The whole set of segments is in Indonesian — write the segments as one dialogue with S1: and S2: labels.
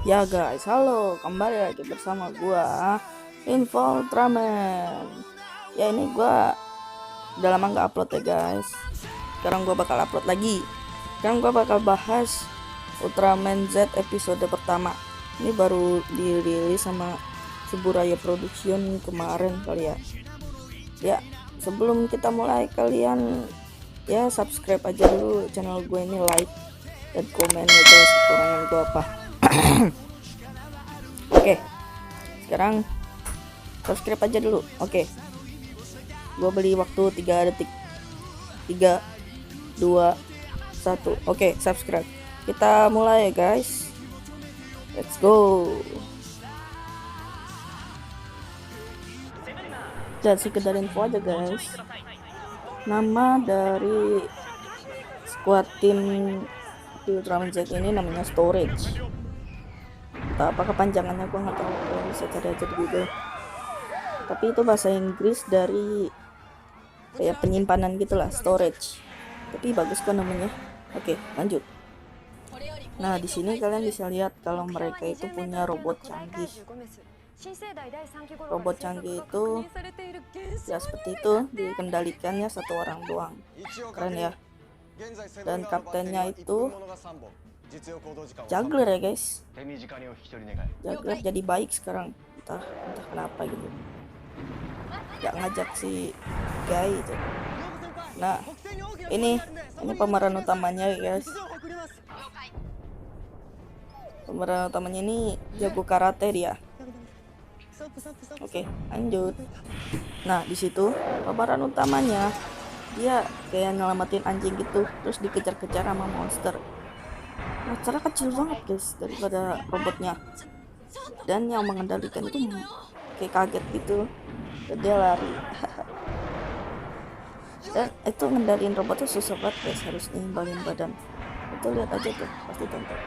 S1: Ya guys, halo, kembali lagi bersama gua Info Ultraman. Ya ini gua udah lama nggak upload ya guys. Sekarang gua bakal upload lagi. Sekarang gua bakal bahas Ultraman Z episode pertama. Ini baru dirilis sama Suburaya Production kemarin kali ya. Ya, sebelum kita mulai kalian ya subscribe aja dulu channel gue ini, like dan komen ya guys kekurangan gue apa. Oke, sekarang subscribe aja dulu. Oke, gua beli waktu 3 detik. 3 2 1. Oke, subscribe. Kita mulai ya guys, let's go. Dan sekedar info aja guys, nama dari squad tim di Ultraman Z ini namanya Storage. Entah apa kepanjangannya, gue nggak tahu, bisa cari aja di Google. Tapi itu bahasa Inggris dari kayak penyimpanan gitulah, storage. Tapi bagus kok namanya. Oke, lanjut. Nah, di sini kalian bisa lihat kalau mereka itu punya robot canggih. Robot canggih itu ya seperti itu, dikendalikannya satu orang doang. Keren ya. Dan kaptennya itu juggler ya guys. Juggler jadi baik sekarang, entah kenapa gitu. Gak ngajak si guy itu. Nah, ini pemeran utamanya ya guys. Pemeran utamanya ini jago karate dia. Oke, lanjut. Nah, di situ pemeran utamanya dia kayak nyelamatin anjing gitu, terus dikejar-kejar sama monster. Monsternya kecil banget guys daripada robotnya, dan yang mengendalikan itu kayak kaget gitu, dan dia lari. Dan itu ngendaliin robot tuh susah banget guys, harus nimbalin badan. Itu lihat aja tuh, pasti tonton.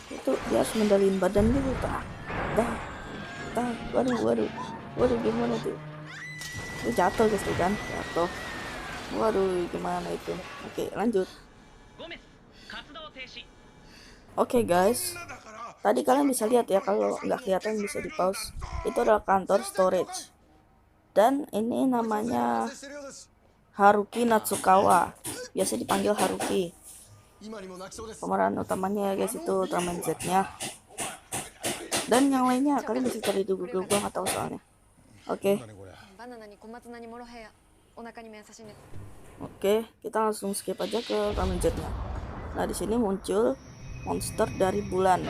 S1: Itu dia harus ngendaliin badan dulu, waduh gimana tuh? Itu jatuh guys tuh kan, jatuh. Waduh gimana itu? Oke, lanjut. Oke guys, tadi kalian bisa lihat ya, kalau nggak kelihatan bisa di pause. Itu adalah kantor storage, dan ini namanya Haruki Natsukawa, biasa dipanggil Haruki. Pemeran utamanya ya guys itu Ultraman Z nya, dan yang lainnya kalian bisa cari di Google, gua nggak tahu soalnya. Oke, kita langsung skip aja ke Ultraman Z nya. Nah, di sini muncul monster dari bulan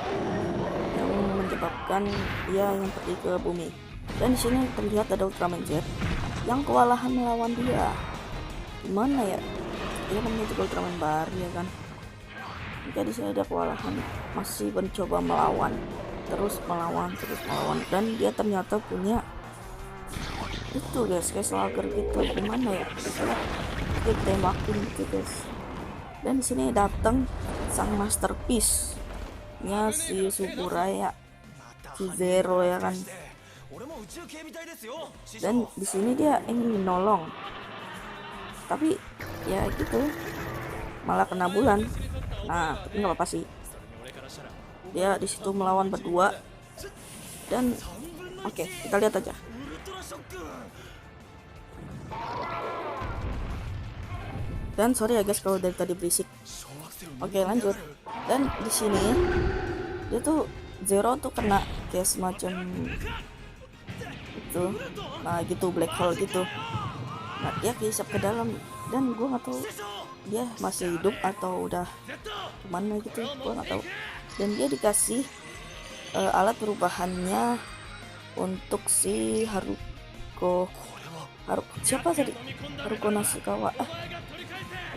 S1: yang menyebabkan dia yang pergi ke bumi. Dan di sini terlihat ada Ultraman Z yang kewalahan melawan dia. Gimana ya? Dia namanya juga Ultraman baru ya kan. Jadi saya ada kewalahan, masih mencoba melawan, terus melawan, dan dia ternyata punya itu guys, kayak slugger gitu. Gimana ya? Dia tembakin gitu guys. Dan di sini datang sang masterpiece nya si Suburaya, si Zero ya kan. Dan di sini dia ingin menolong, tapi ya gitu malah kena bulan. Nah, tapi nggak apa-apa sih. Dia di situ melawan berdua, dan oke, kita lihat aja. Dan sorry ya guys kalau dari tadi berisik. Oke, lanjut. Dan di sini dia tuh Zero tuh kena kayak semacam itu, nah gitu, black hole gitu. Nah, dia kehisap ke dalam, dan gue nggak tahu dia masih hidup atau udah kemana gitu, gue nggak tahu. Dan dia dikasih alat perubahannya untuk si siapa tadi, Haruko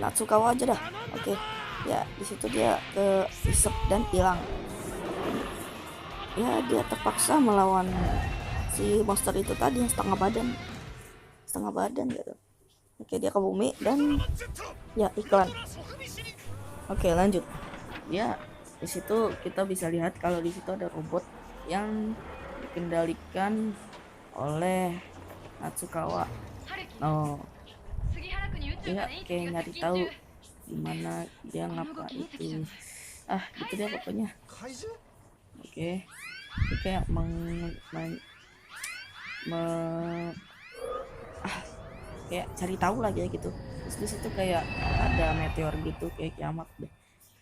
S1: Natsukawa aja dah. Oke, ya di situ dia kehisap dan hilang. Ya dia terpaksa melawan si monster itu tadi yang setengah badan gitu. Oke, dia ke bumi, dan ya iklan. Oke, lanjut. Ya, di situ kita bisa lihat kalau di situ ada robot yang dikendalikan oleh Natsukawa. Oh, dia kayak nyari tahu gimana dia ngapa itu. gitu deh pokoknya. Oke, itu kayak kayak cari tahu lagi ya gitu. Terus di situ kayak ada meteor gitu kayak kiamat deh,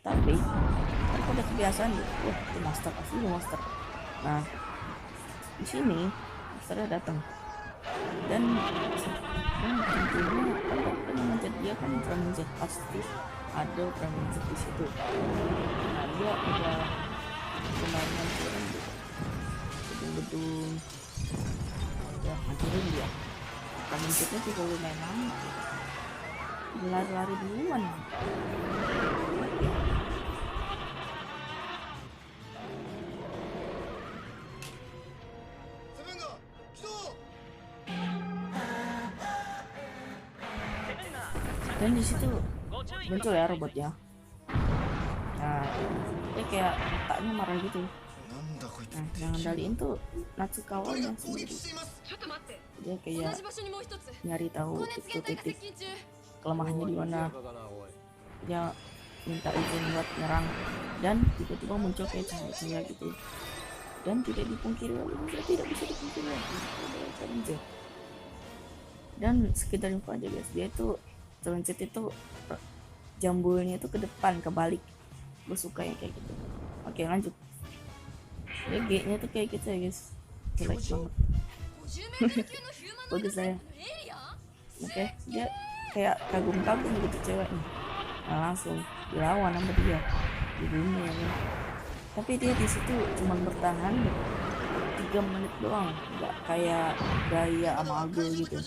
S1: tapi mereka udah kebiasaan gitu. Wah, itu monster, pasti itu monster. Nah, di sini monsternya datang dan tentunya kan mencet dia kan Ultraman Z, pasti ada Ultraman Z di situ. Nah, dia udah lumayan hancurin gitu gedung-gedung, udah hancurin dia. Ultraman Z-nya juga lumayan lama, lari-lari duluan. Dan di situ muncul ya robotnya. Nah, dia kayak taknya marah gitu. Nah, yang ngendaliin tuh Natsukawa-nya sendiri. Dia kayak nyari tahu titik kelemahannya di mana. Dia minta izin buat nyerang dan tiba-tiba muncul kayak cahaya gitu. Dan tidak dipungkiri lagi, tidak bisa dipungkiri lagi. Dan sekedar info aja guys, dia itu transit itu jambulnya itu ke depan kebalik. Gue suka yang kayak gitu. Oke, lanjut. Ya G-nya tuh kayak gitu ya guys, jelek banget. Bagus saya. Oke, dia kayak kagum-kagum gitu ceweknya. Nah, langsung dilawan sama dia di dunia ya. Tapi dia di situ cuma bertahan 3 menit doang, nggak kayak Gaya sama Aldo gitu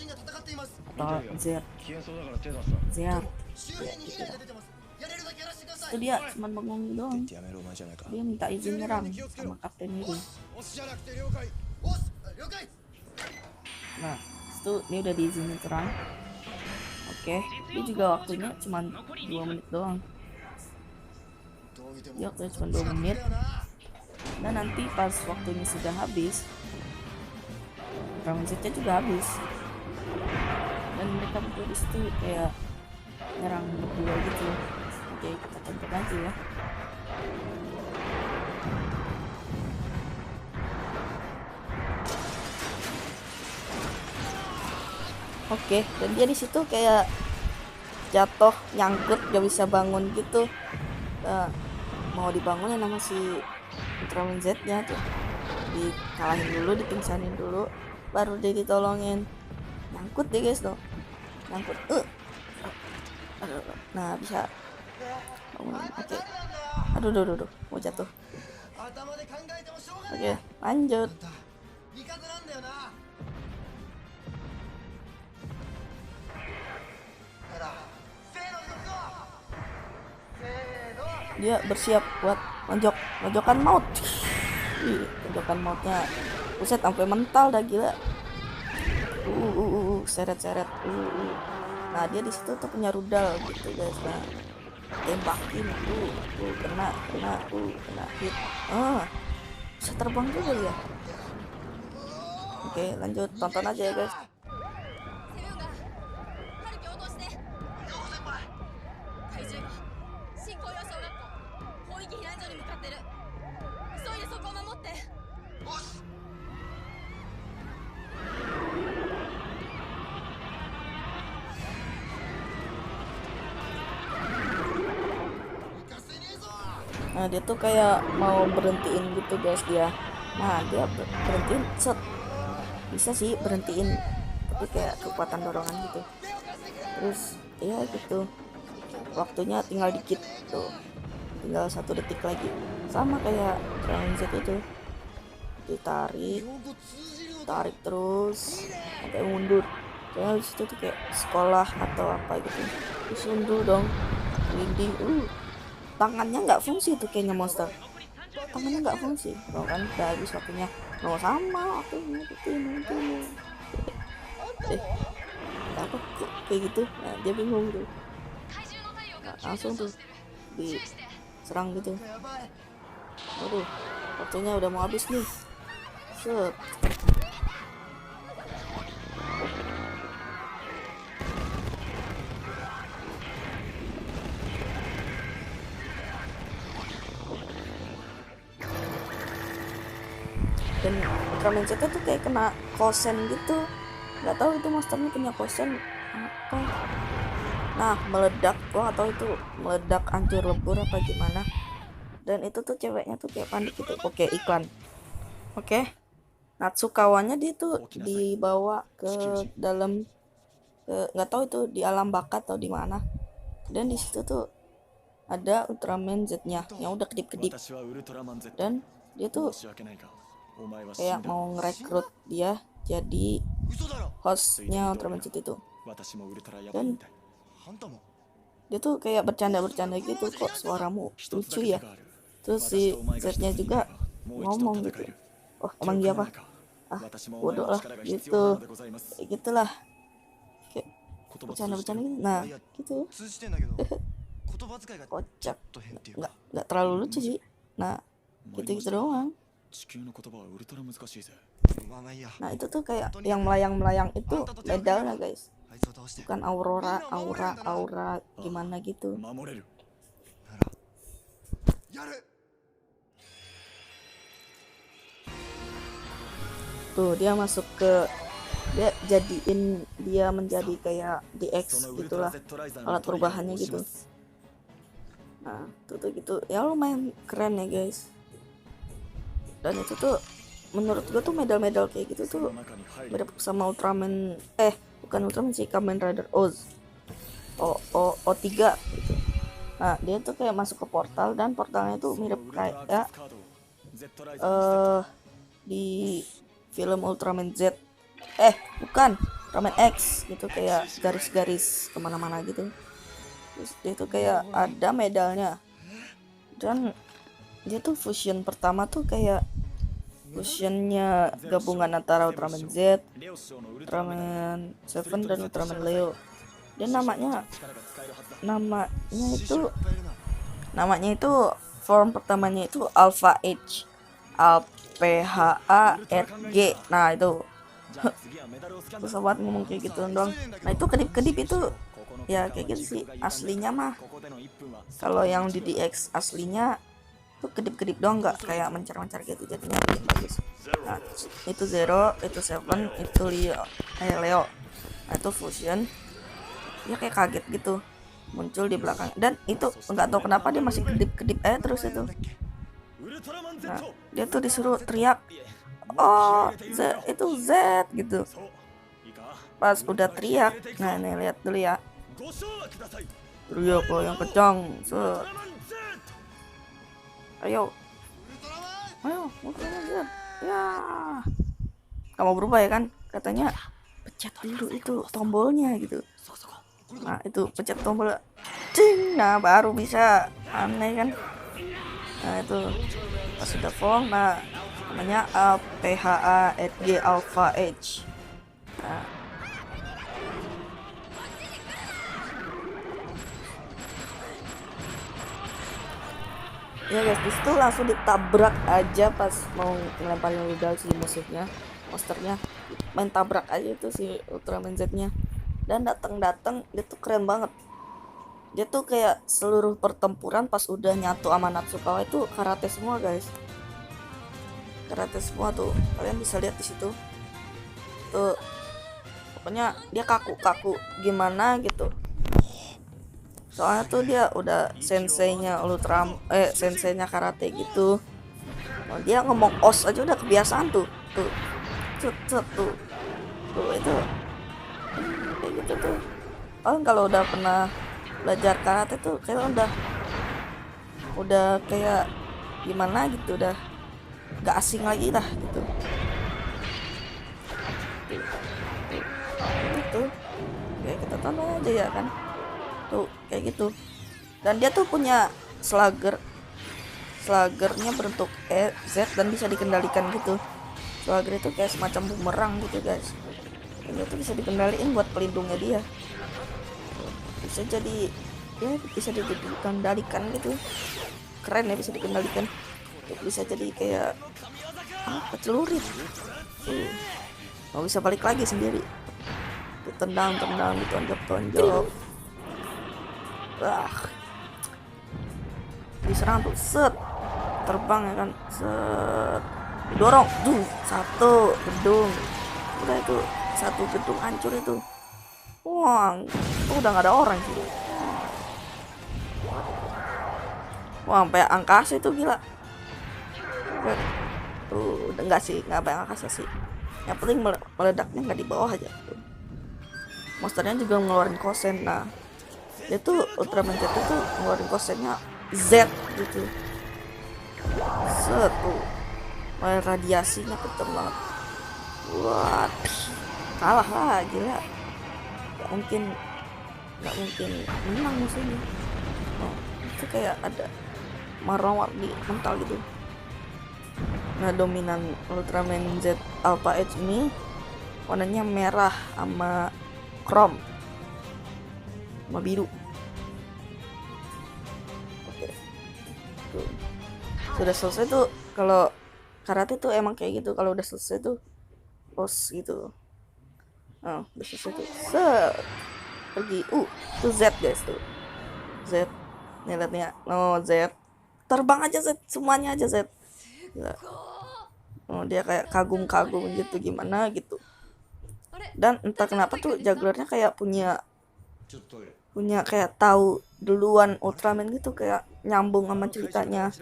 S1: atau Zer ya, gitu. Itu dia cuma bengong doang. Dia minta izin nyerang sama kapten ini. Nah, itu dia udah diizinin serang. Oke, dia juga waktunya cuma 2 menit doang. Dia waktunya cuma 2 menit. Dan nanti pas waktunya sudah habis, Ultraman Z-nya juga habis. Dan mereka berdua di situ kayak nyerang berdua gitu. Oke, kita tonton aja ya. Oke, dan dia di situ kayak jatuh, nyangkut, gak bisa bangun gitu. Mau dibangunin sama si Ultraman Z-nya tuh, dikalahin dulu, dipingsanin dulu, baru dia ditolongin. Nyangkut deh guys tuh, nyangkut. Nah, bisa bangunin. Oke. Aduh, mau jatuh. Oke, lanjut. Dia bersiap buat lonjokan maut. Lonjokan mautnya buset sampai mental dah, gila. Seret. Nah, dia di situ tuh punya rudal gitu guys. Nah, tembakin kena hit. Bisa terbang juga ya. Oke, lanjut, tonton aja ya guys. Nah, dia tuh kayak mau berhentiin gitu guys dia. Nah, dia berhentiin set. Bisa sih berhentiin, tapi kayak kekuatan dorongan gitu. Terus ya gitu, waktunya tinggal dikit tuh, tinggal 1 detik lagi. Sama kayak Ultraman Z itu, ditarik terus sampai mundur. Kayak disitu tuh kayak sekolah atau apa gitu, terus mundur dong, linding. Tangannya nggak fungsi tuh kayaknya monster, tangannya nggak fungsi. Tuh kan udah habis waktunya. Sama waktunya gitu. Apa kok kayak gitu. Nah, dia bingung tuh. Nah, langsung tuh diserang gitu. Waduh, waktunya udah mau habis nih. Set. dan Ultraman Z tuh kayak kena kosen gitu, nggak tahu itu monsternya punya kosen apa. Nah meledak, gua nggak tahu itu meledak hancur lebur apa gimana. Dan itu tuh ceweknya tuh kayak panik gitu. Oke, iklan. Oke, Natsukawanya dia tuh dibawa ke dalam, nggak tahu itu di alam baka atau di mana. Dan di situ tuh ada Ultraman Z-nya yang udah kedip-kedip. Dan dia tuh kayak mau ngerekrut dia jadi hostnya Ultraman Z itu. Dan dia tuh kayak bercanda-bercanda gitu, kok suaramu lucu ya. Terus si Z-nya juga ngomong gitu, oh emang iya apa, bodoh lah gitu, kayak gitulah, kayak bercanda-bercanda gitu. Nah gitu. Kocak, nggak terlalu lucu sih. Nah gitu doang. Nah itu tuh kayak yang melayang-melayang itu medalnya guys, bukan aura gimana gitu. Tuh dia masuk ke, dia jadiin dia menjadi kayak DX gitulah, alat perubahannya gitu. Nah itu tuh gitu ya, lumayan keren ya guys. Dan itu tuh menurut gua tuh medal-medal kayak gitu tuh mirip sama Ultraman, bukan Ultraman sih, Kamen Rider Oz O3 gitu. Nah dia tuh kayak masuk ke portal, dan portalnya tuh mirip kayak di film Ultraman Z, bukan, Ultraman X gitu, kayak garis-garis kemana-mana gitu. Terus dia tuh kayak ada medalnya, dan dia tuh fusion pertama tuh kayak fusionnya gabungan antara Ultraman Z, Ultraman 7 dan Ultraman Leo. Dan namanya itu form pertamanya itu Alpha H, PHARG. Nah itu susah banget ngomong kayak gitu dong. Nah itu kedip-kedip itu ya kayak gitu sih aslinya mah. Kalau yang di DX aslinya tuh kedip-kedip doang, nggak kayak mencar-mencar gitu, jadinya bikin bagus. Nah itu Zero, itu Seven, itu Leo. Nah itu fusion, dia kayak kaget gitu muncul di belakang, dan itu nggak tahu kenapa dia masih kedip-kedip terus itu. Nah dia tuh disuruh teriak, oh Z, itu Z gitu. Pas udah teriak, nah nih lihat dulu ya, teriak yang kencang, set. ayo Ultraman Z ya, kamu berubah ya kan, katanya pencet dulu itu tombolnya gitu. Nah itu pencet tombol, cing, nah baru bisa, aneh kan. Nah itu pas sudah form, nah namanya PHARG Alpha H. Nah ya guys, disitu langsung ditabrak aja pas mau ngelemparin rudal si musuhnya, monsternya main tabrak aja itu si Ultraman Z-nya. Dan datang dia tuh keren banget, dia tuh kayak seluruh pertempuran pas udah nyatu sama Natsukawa itu karate semua guys, karate semua tuh, kalian bisa lihat di situ tuh. Pokoknya dia kaku gimana gitu, soalnya tuh dia udah senseinya senseinya karate gitu. Nah, dia ngomong os aja udah kebiasaan tuh itu kayak gitu tuh. Kalau udah pernah belajar karate tuh kayak udah kayak gimana gitu, udah gak asing lagi lah gitu. Itu kayak kita tonton aja ya kan tuh kayak gitu. Dan dia tuh punya slagernya berbentuk Z dan bisa dikendalikan gitu. Slager itu kayak semacam bumerang gitu guys, dan itu bisa dikendaliin buat pelindungnya dia, bisa jadi ya bisa dikendalikan gitu, keren ya, bisa dikendalikan, bisa jadi kayak celurit tuh, nggak bisa balik lagi sendiri, tendang ditonjok, diserang tuh set, terbang ya kan, set, dorong tuh satu gedung, udah itu satu gedung hancur itu. Wah, itu udah nggak ada orang sih. Wah, sampai angkasa itu gila. Udah enggak sih, nggak sampai angkasa sih. Yang penting meledaknya nggak di bawah aja. Monsternya juga ngeluarin kosen. Nah, dia tuh Ultraman Z itu ngeluarin kosennya Z gitu. Tuh, radiasinya kenceng banget. Wah, kalah lah, gila. Nggak mungkin menang musuhnya. Oh, itu kayak ada warna-warni mental gitu. Nah, dominan Ultraman Z Alpha Edge ini warnanya merah sama chrome sama biru. Oke. Tuh. Sudah selesai tuh. Kalau karate tuh emang kayak gitu, kalau udah selesai tuh pos gitu. Oh, udah selesai tuh. Pergi. Tuh Z guys tuh. Z. Nih lihat nih ya. Oh, Z. Terbang aja Z, semuanya aja Z. Gila. Oh, dia kayak kagum-kagum gitu gimana gitu. Dan entah kenapa tuh jugglernya kayak punya kayak tahu duluan Ultraman gitu, kayak nyambung sama ceritanya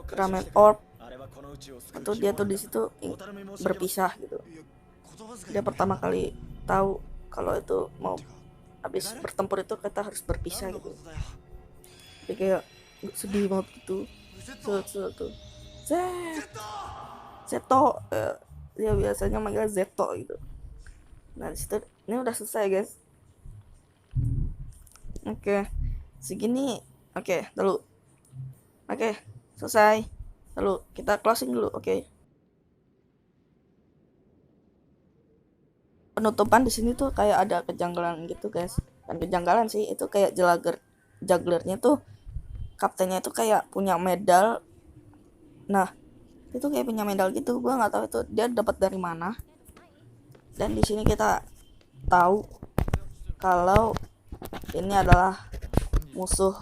S1: Ultraman Orb. Atau dia tuh di situ berpisah gitu. Dia pertama kali tahu kalau itu mau habis bertempur itu kita harus berpisah gitu. Dia kayak sedih banget gitu. Tuh. Zeto, dia biasanya manggil Zeto gitu. Nah disitu ini udah selesai guys. Oke, segini. Oke, dulu. Oke, selesai. Lalu kita closing dulu. Oke. Penutupan di sini tuh kayak ada kejanggalan gitu guys. Dan kejanggalan sih itu kayak jugglernya tuh, kaptennya itu kayak punya medal. Nah itu kayak punya medal gitu, gua nggak tahu itu dia dapat dari mana. Dan di sini kita tahu kalau ini adalah musuh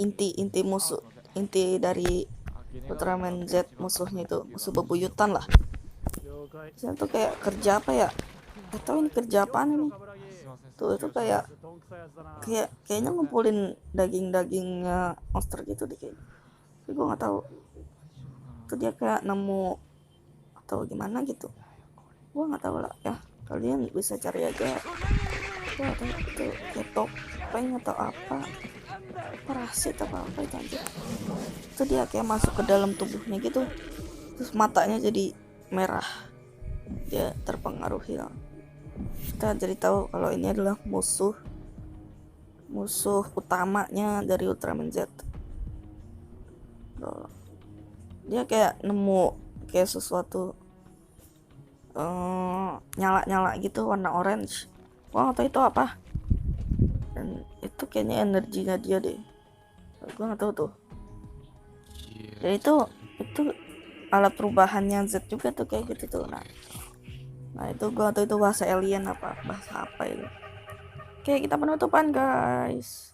S1: inti dari Ultraman Z. Musuhnya itu musuh bebuyutan lah. Saya tuh kayak kerja apa ya, atau ini kerja apaan ini tuh, itu kayaknya ngumpulin dagingnya monster gitu deh kayaknya. Tapi gue nggak tahu itu dia kayak nemu atau gimana gitu, gue nggak tahu lah ya, kalian bisa cari aja itu kayak topeng atau apa parasit apa itu aja. Itu dia kayak masuk ke dalam tubuhnya gitu, terus matanya jadi merah, dia terpengaruh hilang. Kita jadi tahu kalau ini adalah musuh utamanya dari Ultraman Z. Dia kayak nemu kayak sesuatu nyala gitu warna orange. Gua nggak tahu itu apa. Dan itu kayaknya energinya dia deh. Gua nggak tahu tuh. Dan itu alat perubahannya Z juga tuh kayak gitu tuh. Nah itu gua nggak tahu itu bahasa alien apa, bahasa apa itu. Oke, kita penutupan guys.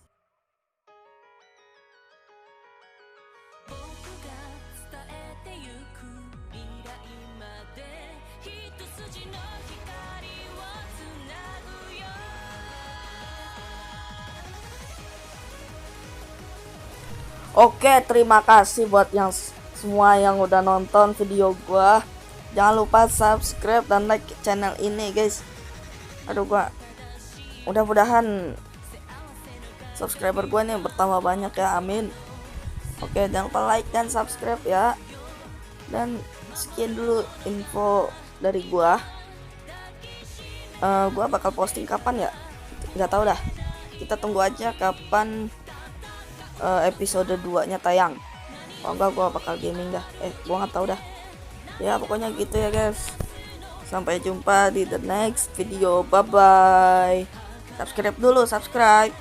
S1: Oke, terima kasih buat semua yang udah nonton video gua. Jangan lupa subscribe dan like channel ini guys. Aduh, gua mudah-mudahan subscriber gua nih bertambah banyak ya, amin. Oke, jangan lupa like dan subscribe ya. Dan sekian dulu info dari gua. Gua bakal posting kapan ya? Nggak tahu dah. Kita tunggu aja kapan episode 2 nya tayang. Kalau enggak gua bakal gaming dah. Gua nggak tahu dah. Ya pokoknya gitu ya guys. Sampai jumpa di the next video. Bye bye. Subscribe dulu, subscribe.